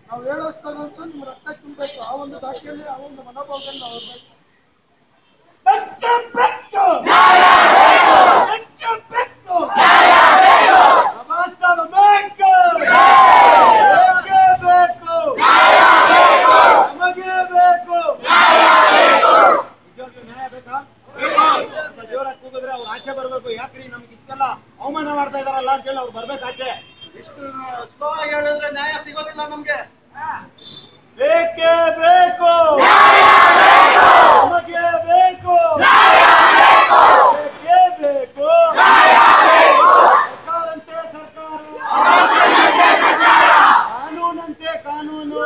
ನಾವು ಹೇಳೋದು ನಿಮ್ಮ ರಕ್ತ ತುಂಬಬೇಕು. ಆ ಒಂದು ದಾಖಲೆಯಲ್ಲಿ ಆ ಒಂದು ಮನೋಭಾವದಲ್ಲಿ ನಾವು ಜೋರಾಗಿ ಕೂಗಿದ್ರೆ ಅವ್ರು ಆಚೆ ಬರ್ಬೇಕು. ಯಾಕ್ರಿ ನಮ್ಗೆ ಇಷ್ಟೆಲ್ಲ ಅವಮಾನ ಮಾಡ್ತಾ ಇದಾರಲ್ಲ ಅಂತ ಹೇಳಿ ಅವ್ರು ಬರ್ಬೇಕು ಆಚೆ. ಇಷ್ಟು ಸ್ಲೋ ಆಗಿ ಹೇಳಿದ್ರೆ ನ್ಯಾಯ ಸಿಗೋದಿಲ್ಲ ನಮ್ಗೆ. ಬೇಕೇ ಬೇಕು, ನಮಗೆ ಬೇಕು, ಬೇಕೇ ಬೇಕು. ಸರ್ಕಾರಂತೆ ಸರ್ಕಾರ, ಕಾನೂನಂತೆ ಕಾನೂನು,